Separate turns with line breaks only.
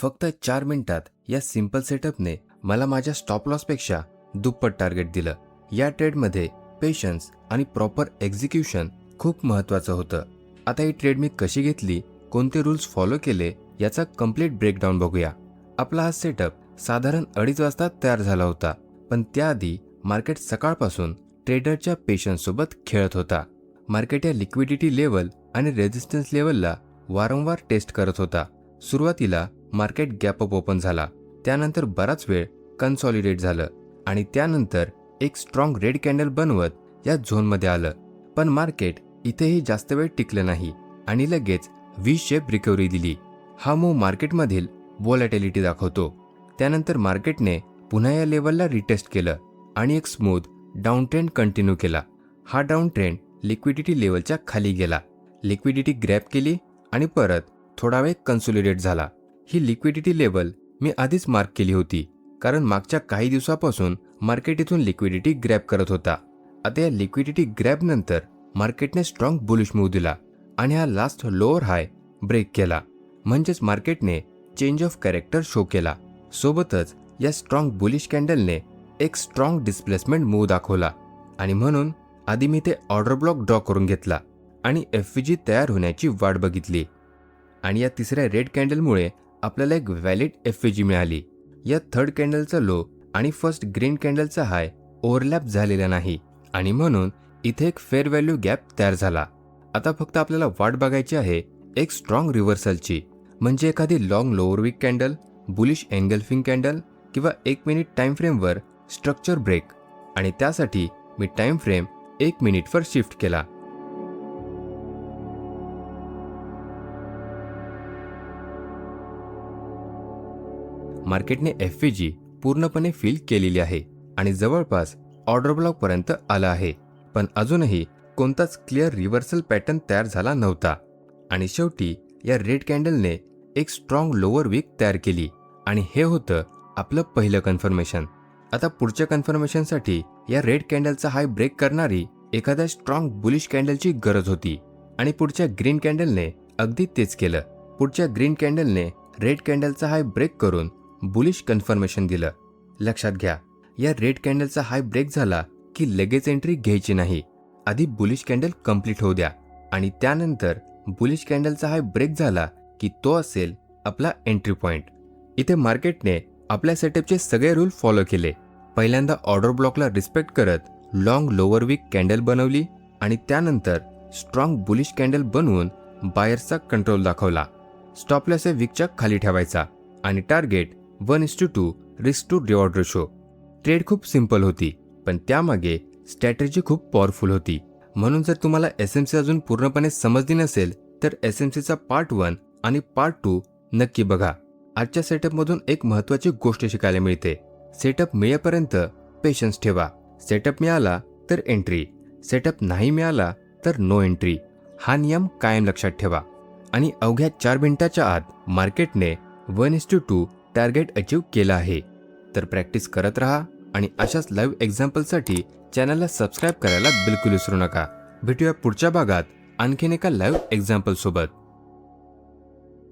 फक्त 4 मिनिटात या सिंपल सेटअपने मला माझ्या स्टॉप लॉसपेक्षा दुप्पट टार्गेट दिलं. या ट्रेडमध्ये पेशन्स आणि प्रॉपर एक्झिक्युशन खूप महत्त्वाचं होतं. आता ही ट्रेड मी कशी घेतली, कोणते रूल्स फॉलो केले याचा कंप्लीट ब्रेकडाऊन बघूया. आपला हा सेटअप साधारण 2:30 वाजता तयार झाला होता, पण त्याआधी मार्केट सकाळपासून ट्रेडरच्या पेशन्स सोबत खेळत होता. मार्केट या लिक्विडिटी लेवल आणि रेझिस्टन्स लेवलला वारंवार टेस्ट करत होता. सुरुवातीला मार्केट गॅप अप ओपन झाला, त्यानंतर बराच वेळ कन्सॉलिडेट झालं आणि त्यानंतर एक स्ट्रॉंग रेड कॅन्डल बनवत या झोनमध्ये आलं. पण मार्केट इथेही जास्त वेळ टिकलं नाही आणि लगेच व्ही शेप रिकव्हरी दिली. हा मूव्ह मार्केटमधील व्हॉलॅटिलिटी दाखवतो. त्यानंतर मार्केटने पुन्हा या लेवलला रिटेस्ट केलं आणि एक स्मूथ डाऊन ट्रेंड कंटिन्यू केला. हा डाऊन ट्रेंड लिक्विडिटी लेवलच्या खाली गेला. लिक्विडिटी ग्रॅब केली आणि परत थोडा वेळ कन्सॉलिडेट झाला. ही लिक्विडिटी लेवल मी आधीच मार्क केली होती, कारण मागच्या काही दिवसापासून मार्केट इथून लिक्विडिटी ग्रॅब करत होता. आता या लिक्विडिटी ग्रॅब नंतर मार्केटने स्ट्रॉंग बुलिश मूव्ह दिला आणि हा लास्ट लोअर हाय ब्रेक केला. म्हणजेच मार्केटने चेंज ऑफ कॅरेक्टर शो केला. सोबतच या स्ट्रॉंग बुलिश कॅन्डलने एक स्ट्रॉंग डिस्प्लेसमेंट मूव्ह दाखवला आणि म्हणून आधी मी ते ऑर्डर ब्लॉक ड्रॉ करून घेतला आणि एफव्हीजी तयार होण्याची वाट बघितली. आणि या तिसऱ्या रेड कॅन्डलमुळे आपल्याला एक व्हॅलिड एफव्हीजी मिळाली. या थर्ड कॅन्डलचा लो आणि फर्स्ट ग्रीन कॅन्डलचा हाय ओव्हरलॅप झालेला नाही आणि म्हणून इथे एक फेअर व्हॅल्यू गॅप तयार झाला. आता फक्त आपल्याला वाट बघायची आहे एक स्ट्रॉंग रिव्हर्सलची, म्हणजे एखादी long lower wick candle, bullish engulfing candle किंवा 1 मिनिट टाइम फ्रेमवर स्ट्रक्चर ब्रेक. आणि त्यासाठी मी टाइम फ्रेम 1 मिनिटवर शिफ्ट केला. मार्केटने एफव्हीजी पूर्णपणे फिल केलेली आहे आणि जवळपास ऑर्डर ब्लॉक पर्यंत आला आहे, पण अजूनही कोणताच क्लिअर रिव्हर्सल पॅटर्न तयार झाला नव्हता. आणि शेवटी या रेड कॅन्डलने एक स्ट्रॉंग लोअर वीक तयार केली आणि हे होतं आपलं पहिलं कन्फर्मेशन. आता पुढच्या कन्फर्मेशनसाठी या रेड कॅन्डलचा हाय ब्रेक करणारी एखाद्या स्ट्रॉंग बुलिश कॅन्डलची गरज होती आणि पुढच्या ग्रीन कॅन्डलने अगदी तेच केलं. पुढच्या ग्रीन कॅन्डलने रेड कॅन्डलचा हाय ब्रेक करून बुलिश कन्फर्मेशन दिलं. लक्षात घ्या, या रेड कॅन्डलचा हाय ब्रेक झाला की लगेच एंट्री घ्यायची नाही. आधी बुलिश कॅन्डल कंप्लीट होऊ द्या आणि त्यानंतर बुलिश कॅन्डलचा हाय ब्रेक झाला की तो असेल आपला एंट्री पॉइंट. इथे मार्केटने आपल्या सेटअपचे सगळे रूल फॉलो केले. पहिल्यांदा ऑर्डर ब्लॉकला रिस्पेक्ट करत लॉंग लोअर वीक कॅन्डल बनवली आणि त्यानंतर स्ट्रॉंग बुलिश कॅन्डल बनवून बायर्सचा कंट्रोल दाखवला. स्टॉप लॉस वीकच्या खाली ठेवायचा आणि target 1:2 risk to reward ratio. Trade खूप सिंपल होती, पण त्यामागे स्ट्रॅटेजी खूप पॉवरफुल होती. म्हणून जर तुम्हाला एसएमसी अजून पूर्णपणे समजली नसेल तर एसएमसीचा पार्ट 1 आणि पार्ट 2 नक्की बघा. आजच्या सेटअपमधून एक महत्त्वाची गोष्ट शिकायला मिळते. सेटअप मिळेपर्यंत पेशन्स ठेवा. सेटअप मिळाला तर एंट्री, सेटअप नाही मिळाला तर नो एंट्री. हा नियम कायम लक्षात ठेवा. आणि अवघ्या 4 मिनिटाच्या आत मार्केटने 1:2 टार्गेट अचीव केला आहे. तर प्रॅक्टिस करत राहा आणि अशाच लाईव्ह एक्झाम्पलसाठी चॅनलला सबस्क्राईब करायला बिलकुल विसरू नका. भेटूया पुढच्या भागात आणखीन एका लाईव्ह एक्झाम्पल सोबत.